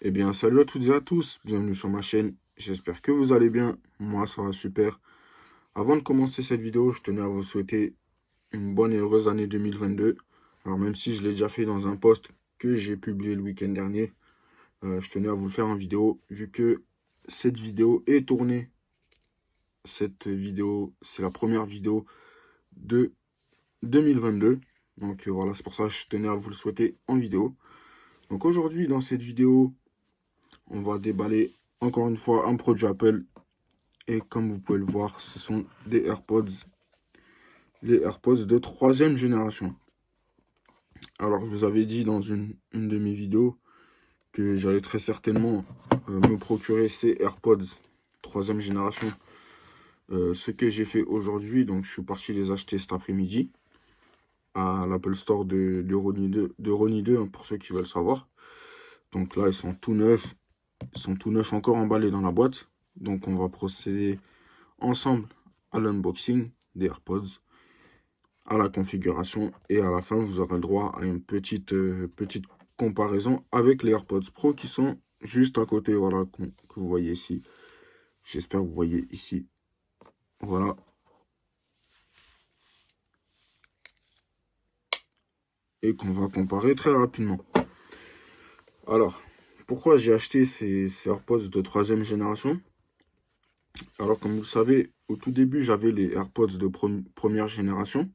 Eh bien, salut à toutes et à tous, bienvenue sur ma chaîne, j'espère que vous allez bien, moi ça va super. Avant de commencer cette vidéo, je tenais à vous souhaiter une bonne et heureuse année 2022. Alors même si je l'ai déjà fait dans un post que j'ai publié le week-end dernier, je tenais à vous le faire en vidéo, vu que cette vidéo est tournée. Cette vidéo, c'est la première vidéo de 2022. Donc voilà, c'est pour ça que je tenais à vous le souhaiter en vidéo. Donc aujourd'hui, dans cette vidéo, on va déballer encore une fois un produit Apple. Et comme vous pouvez le voir, ce sont des AirPods. Les AirPods de 3e génération. Alors, je vous avais dit dans une de mes vidéos que j'allais très certainement me procurer ces AirPods 3e génération. Ce que j'ai fait aujourd'hui, donc je suis parti les acheter cet après-midi à l'Apple Store de Ronnie 2 hein, pour ceux qui veulent savoir. Donc là, ils sont tout neufs. Ils sont tout neufs encore emballés dans la boîte. Donc on va procéder ensemble à l'unboxing des AirPods, à la configuration, et à la fin vous aurez le droit à une petite comparaison avec les AirPods Pro qui sont juste à côté, voilà, que vous voyez ici. J'espère que vous voyez ici, voilà. Et qu'on va comparer très rapidement. Alors, pourquoi j'ai acheté ces AirPods de 3e génération? Alors, comme vous le savez, au tout début, j'avais les AirPods de première génération,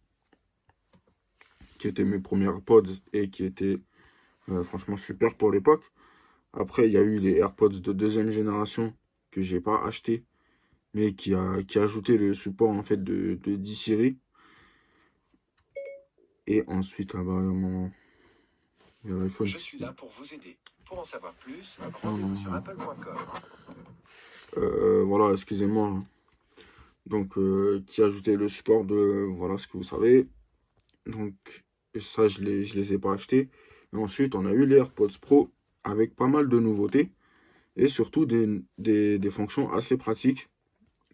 qui étaient mes premiers AirPods et qui étaient franchement super pour l'époque. Après, il y a eu les AirPods de 2e génération que j'ai pas acheté, mais qui a ajouté le support en fait de 10 Siri. Et ensuite, là-bas, il y a l'iPhone. Je suis là pour vous aider. Pour en savoir plus, rendez-vous sur apple.com. Voilà, excusez-moi. Donc, qui a ajouté le support de, voilà ce que vous savez. Donc, ça, je les ai pas achetés. Et ensuite, on a eu les AirPods Pro avec pas mal de nouveautés. Et surtout des fonctions assez pratiques,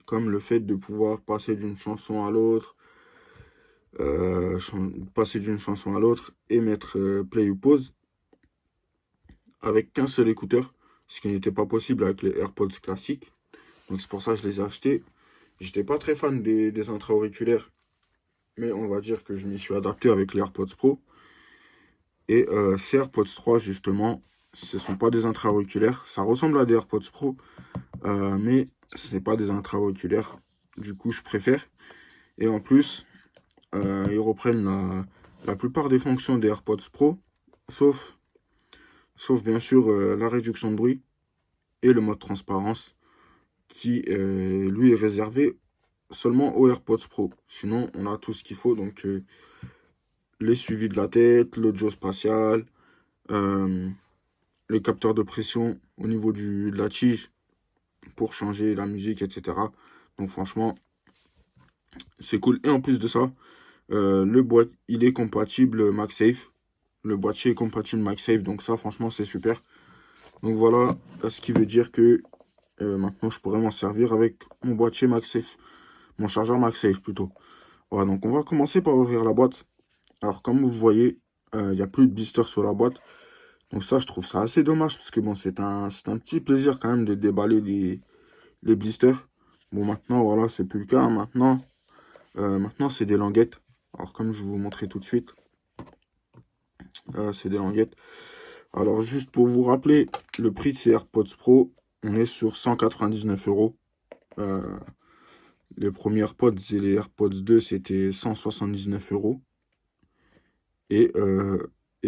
comme le fait de pouvoir passer d'une chanson à l'autre, passer d'une chanson à l'autre et mettre play ou pause avec qu'un seul écouteur, ce qui n'était pas possible avec les AirPods classiques. Donc c'est pour ça que je les ai achetés. J'étais pas très fan des intra-auriculaires, mais on va dire que je m'y suis adapté avec les AirPods Pro. Et ces AirPods 3, justement, ce ne sont pas des intra-auriculaires. Ça ressemble à des AirPods Pro, mais ce n'est pas des intra-auriculaires. Du coup, je préfère. Et en plus, ils reprennent la plupart des fonctions des AirPods Pro, sauf bien sûr la réduction de bruit et le mode transparence, qui lui est réservé seulement aux AirPods Pro. Sinon, on a tout ce qu'il faut, donc les suivis de la tête, l'audio spatial, euh, les capteurs de pression au niveau de la tige pour changer la musique, etc. Donc franchement, c'est cool. Et en plus de ça, il est compatible MagSafe. Le boîtier est compatible MagSafe, donc ça, franchement, c'est super. Donc voilà, ce qui veut dire que maintenant, je pourrais m'en servir avec mon boîtier MagSafe. Mon chargeur MagSafe, plutôt. Voilà, donc on va commencer par ouvrir la boîte. Alors, comme vous voyez, il n'y a plus de blister sur la boîte. Donc ça, je trouve ça assez dommage, parce que bon, c'est un petit plaisir quand même de déballer les blisters. Bon, maintenant, voilà, c'est plus le cas. Maintenant, c'est des languettes. Alors, comme je vais vous montrer tout de suite, c'est des languettes. Alors, juste pour vous rappeler, le prix de ces AirPods Pro, on est sur 199 €. Les premiers AirPods et les AirPods 2, c'était 179 €. Et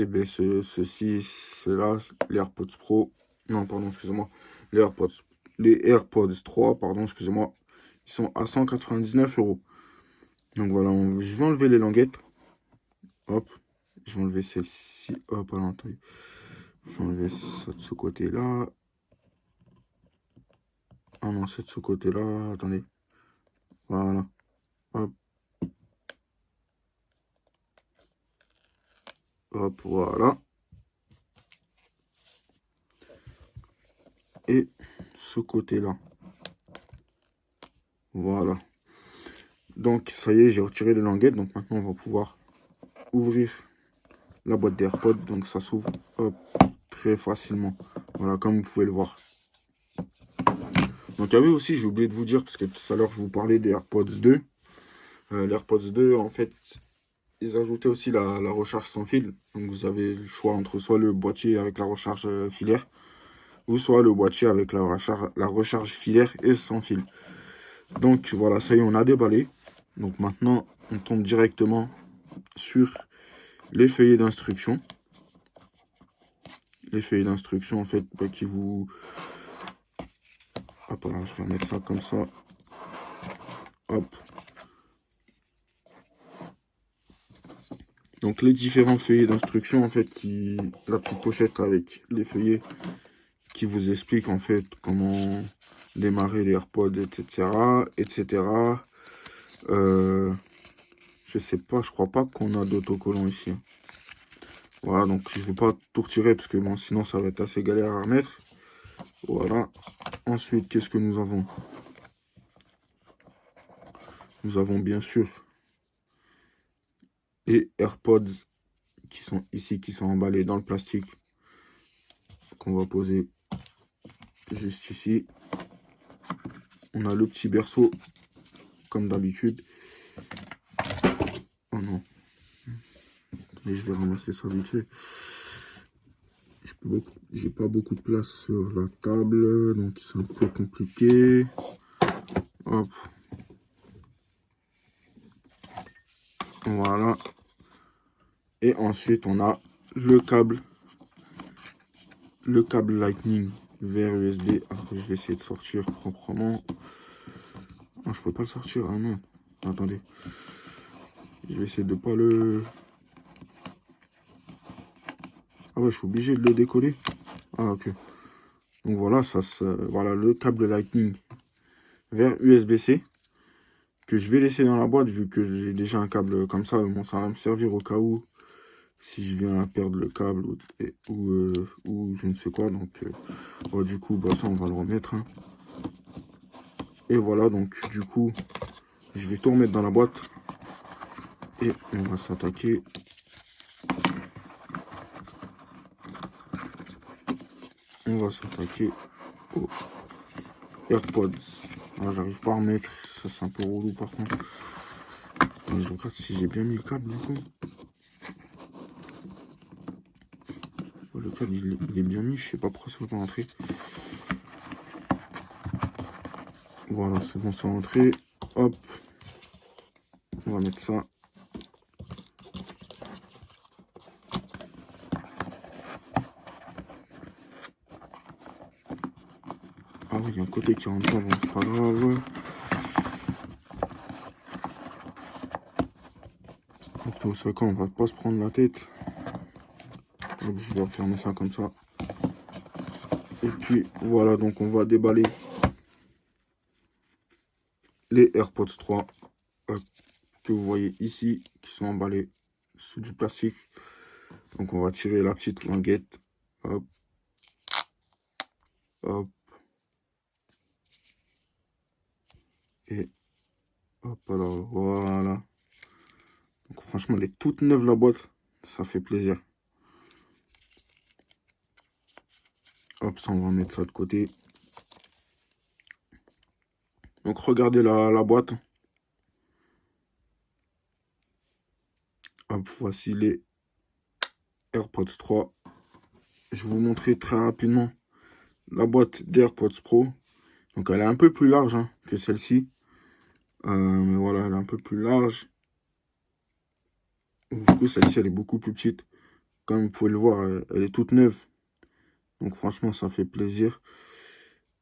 ben ceci, ceux-là, les AirPods Pro, non, pardon, excusez-moi, les AirPods 3, pardon, excusez-moi, ils sont à 199 €. Donc voilà, je vais enlever les languettes. Hop, je vais enlever celle-ci. Hop, alors, attendez. Je vais enlever ça de ce côté-là. Ah non, c'est de ce côté-là. Attendez. Voilà. Hop, hop, voilà. Et ce côté-là. Voilà. Donc, ça y est, j'ai retiré les languettes. Donc, maintenant, on va pouvoir ouvrir la boîte d'AirPods. Donc, ça s'ouvre très facilement Voilà, comme vous pouvez le voir. Donc, il y avait aussi, j'ai oublié de vous dire, parce que tout à l'heure, je vous parlais des AirPods 2. Les AirPods 2, en fait, ils ajoutaient aussi la recharge sans fil. Donc, vous avez le choix entre soit le boîtier avec la recharge filaire, ou soit le boîtier avec la recharge filaire et sans fil. Donc, voilà, ça y est, on a déballé. Donc, maintenant, on tombe directement sur les feuillets d'instruction. Les feuillets d'instruction, en fait, bah, qui vous... Hop là, je vais remettre ça comme ça. Hop. Donc les différents feuillets d'instruction, en fait, la petite pochette avec les feuillets qui vous expliquent, en fait, comment démarrer les AirPods, etc., etc. Je sais pas, je crois pas qu'on a d'autocollant ici. Voilà, donc je vais pas tout retirer parce que bon, sinon ça va être assez galère à remettre. Voilà. Ensuite, qu'est-ce que nous avons? Nous avons bien sûr les AirPods qui sont ici, qui sont emballés dans le plastique, qu'on va poser juste ici. On a le petit berceau, comme d'habitude. Oh non. Mais je vais ramasser ça vite fait. J'ai pas beaucoup de place sur la table, donc c'est un peu compliqué. Hop. Voilà. Et ensuite, on a le câble Lightning vers USB. Après, je vais essayer de sortir proprement. Non, je peux pas le sortir. Ah non. Attendez. Je vais essayer de pas le... Ah ouais, je suis obligé de le décoller. Ah ok. Donc voilà, voilà le câble Lightning vers USB-C que je vais laisser dans la boîte vu que j'ai déjà un câble comme ça. Bon, ça va me servir au cas où si je viens à perdre le câble ou je ne sais quoi. Donc bon, du coup, bah, ça on va le remettre. Hein. Et voilà, donc du coup, je vais tout remettre dans la boîte et on va s'attaquer. On va s'attaquer aux AirPods. Ah, j'arrive pas à remettre, ça c'est un peu relou par contre. Mais je regarde si j'ai bien mis le câble du coup. Le câble il est bien mis, je sais pas pourquoi ça va pas rentrer. Voilà, c'est bon, c'est rentré. Hop, on va mettre ça. Ah oui, il y a un côté qui rentre pas, bon, c'est pas grave. Donc, vous savez quoi, on va pas se prendre la tête. Donc, je vais fermer ça comme ça. Et puis, voilà, donc on va déballer les AirPods 3 que vous voyez ici, qui sont emballés sous du plastique. Donc, on va tirer la petite languette. Hop. Hop. Et hop, alors, voilà. Donc, franchement, elle est toute neuve, la boîte. Ça fait plaisir. Hop, ça, on va mettre ça de côté. Donc, regardez la boîte. Hop, voici les AirPods 3. Je vais vous montrer très rapidement la boîte d'AirPods Pro. Donc, elle est un peu plus large hein, que celle-ci. Mais voilà, elle est un peu plus large. Du coup, celle-ci, elle est beaucoup plus petite. Comme vous pouvez le voir, elle est toute neuve. Donc, franchement, ça fait plaisir.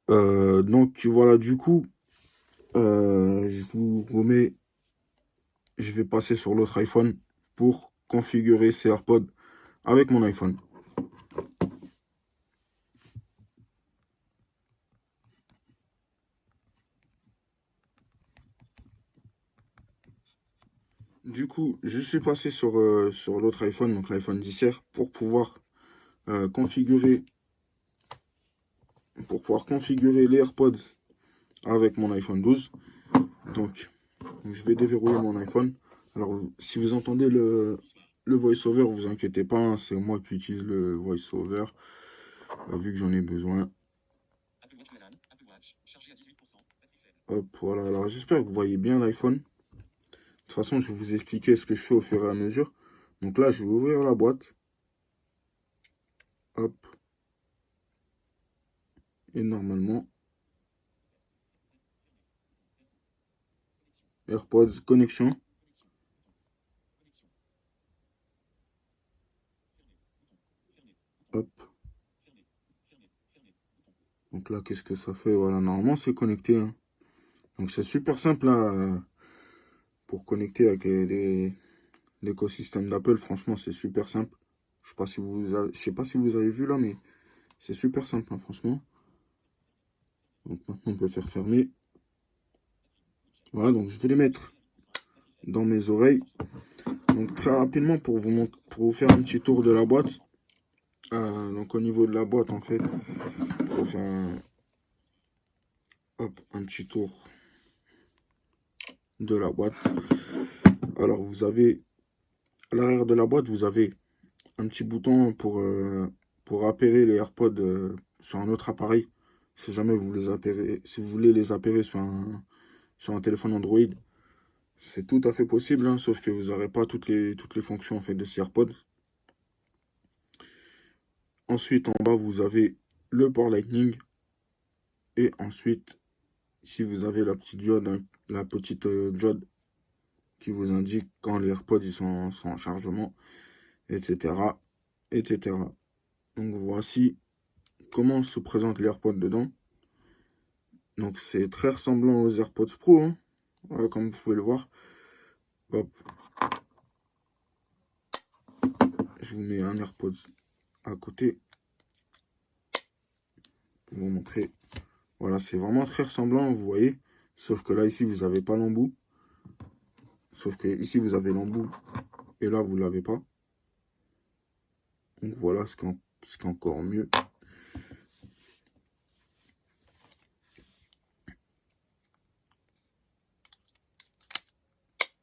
Donc, voilà, du coup, je vous remets. Je vais passer sur l'autre iPhone pour configurer ces AirPods avec mon iPhone. Du coup, je suis passé sur l'autre iPhone, donc l'iPhone 10R, pour pouvoir configurer les AirPods avec mon iPhone 12. Donc, je vais déverrouiller mon iPhone. Alors, si vous entendez le VoiceOver, vous inquiétez pas, hein, c'est moi qui utilise le VoiceOver. vu que j'en ai besoin. Hop, voilà. Alors, j'espère que vous voyez bien l'iPhone. De toute façon, je vais vous expliquer ce que je fais au fur et à mesure. Donc là, je vais ouvrir la boîte. Hop. Et normalement, AirPods, connexion. Hop. Donc là, qu'est-ce que ça fait? Voilà, normalement, c'est connecté, hein. Donc c'est super simple là, pour connecter avec l'écosystème d'Apple. Franchement, c'est super simple. Je sais pas si vous avez vu là, mais c'est super simple, hein, franchement. Donc maintenant, on peut faire fermer. Voilà, donc je vais les mettre dans mes oreilles. Donc très rapidement, pour vous faire un petit tour de la boîte. Donc au niveau de la boîte, en fait, pour faire un petit tour de la boîte. Alors vous avez, à l'arrière de la boîte, vous avez un petit bouton pour appairer les AirPods sur un autre appareil. Si jamais si vous voulez les appairer sur un téléphone Android, c'est tout à fait possible, hein, sauf que vous n'aurez pas toutes les fonctions en fait de ces AirPods. Ensuite, en bas, vous avez le port Lightning. Et ensuite, ici, vous avez la petite diode, hein, la petite diode qui vous indique quand les AirPods ils sont en chargement, etc., etc. Donc voici comment se présente les AirPods dedans. Donc c'est très ressemblant aux AirPods Pro, hein. Voilà, comme vous pouvez le voir. Hop. Je vous mets un AirPods à côté pour vous montrer. Voilà, c'est vraiment très ressemblant, vous voyez. Sauf que là, ici, vous n'avez pas l'embout. Sauf que ici, vous avez l'embout. Et là, vous ne l'avez pas. Donc voilà ce qui est encore mieux.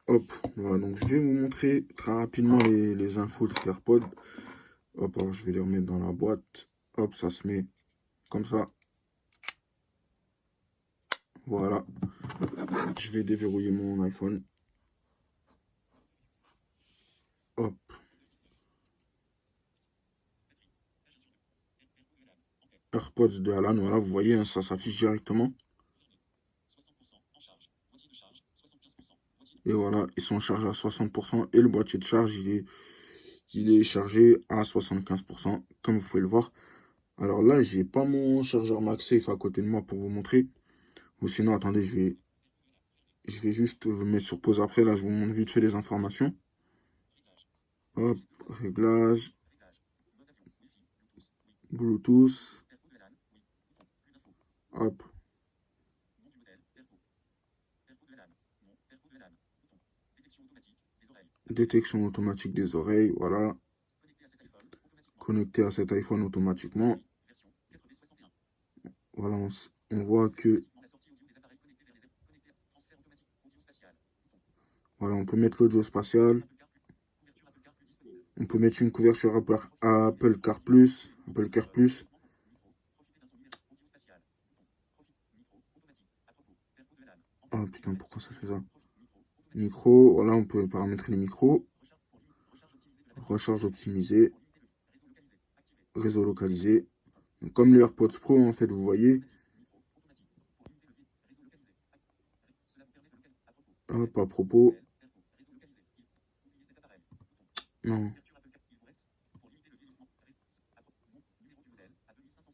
Hop, voilà, donc je vais vous montrer très rapidement les infos de ces AirPods. Hop, alors je vais les remettre dans la boîte. Hop, ça se met comme ça. Voilà. Je vais déverrouiller mon iPhone. Hop. AirPods de Alan, voilà, vous voyez, hein, ça s'affiche directement. Et voilà, ils sont chargés à 60% et le boîtier de charge, il est chargé à 75%, comme vous pouvez le voir. Alors là, j'ai pas mon chargeur MagSafe à côté de moi pour vous montrer. Ou sinon, attendez, je vais juste vous mettre sur pause après. Là, je vous montre vite fait les informations. Hop, réglage, Bluetooth. Hop. Détection automatique des oreilles, voilà. Connecté à cet iPhone automatiquement. Voilà, on voit que... Voilà, on peut mettre l'audio spatial. On peut mettre une couverture à Apple Car Plus. Apple Car Plus. Oh putain, pourquoi ça fait ça? Micro, voilà, on peut paramétrer les micros. Recharge optimisée. Réseau localisé. Donc, comme les AirPods Pro, en fait, vous voyez. Hop, à propos. Non.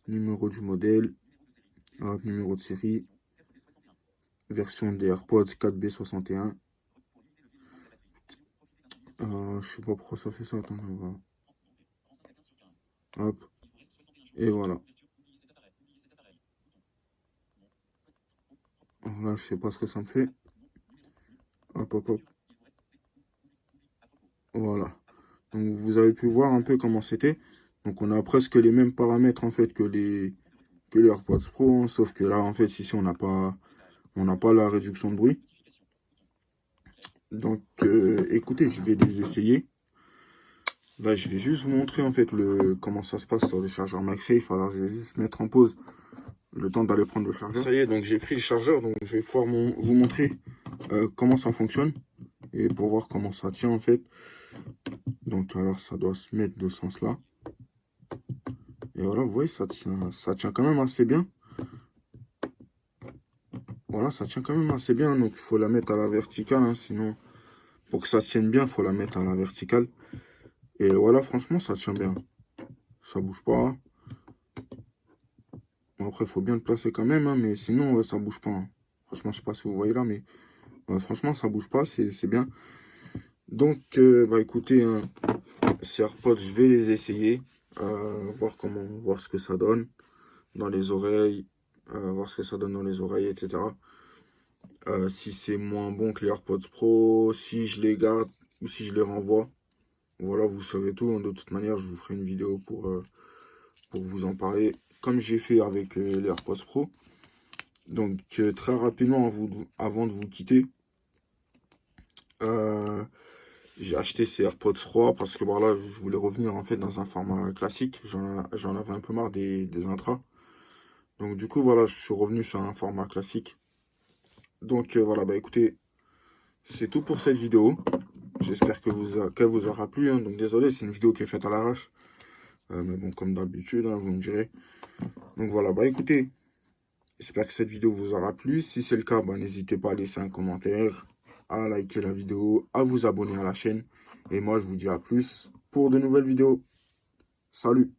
Numéro du modèle. Hop, numéro de série. Version des AirPods 4B61. Je sais pas pourquoi ça fait ça. Attends, on va... Hop. Et voilà. Alors là, je sais pas ce que ça me fait. Hop, hop, hop. Voilà. Donc, vous avez pu voir un peu comment c'était. Donc, on a presque les mêmes paramètres, en fait, que les AirPods Pro. Hein, sauf que là, en fait, ici, on n'a pas la réduction de bruit. Donc, écoutez, je vais les essayer. Là, je vais juste vous montrer en fait comment ça se passe sur le chargeur MagSafe. Alors, je vais juste mettre en pause le temps d'aller prendre le chargeur. Ça y est, donc j'ai pris le chargeur, donc je vais pouvoir vous montrer comment ça fonctionne et pour voir comment ça tient en fait. Donc, alors, ça doit se mettre de ce sens-là. Et voilà, vous voyez, ça tient quand même assez bien. Voilà, ça tient quand même assez bien. Donc, il faut la mettre à la verticale, hein, sinon, pour que ça tienne bien, il faut la mettre à la verticale. Et voilà, franchement, ça tient bien. Ça bouge pas. Bon, après, il faut bien le placer quand même, hein, mais sinon, ouais, ça bouge pas. Hein. Franchement, je sais pas si vous voyez là, mais franchement, ça bouge pas, c'est bien. Donc, bah écoutez, hein, ces AirPods, je vais les essayer, voir ce que ça donne dans les oreilles, voir ce que ça donne dans les oreilles, etc. Si c'est moins bon que les AirPods Pro, si je les garde ou si je les renvoie. Voilà, vous saurez tout. Hein. De toute manière, je vous ferai une vidéo pour vous en parler, comme j'ai fait avec les AirPods Pro. Donc, très rapidement, avant de vous quitter, j'ai acheté ces AirPods 3 parce que voilà, je voulais revenir en fait dans un format classique. J'en avais un peu marre des intras. Donc, du coup, voilà, je suis revenu sur un format classique. Donc, voilà, bah écoutez, c'est tout pour cette vidéo. J'espère qu'elle vous aura plu. Hein. Donc, désolé, c'est une vidéo qui est faite à l'arrache. Mais bon, comme d'habitude, hein, vous me direz. Donc, voilà, bah écoutez, j'espère que cette vidéo vous aura plu. Si c'est le cas, bah, n'hésitez pas à laisser un commentaire, à liker la vidéo, à vous abonner à la chaîne. Et moi, je vous dis à plus pour de nouvelles vidéos. Salut!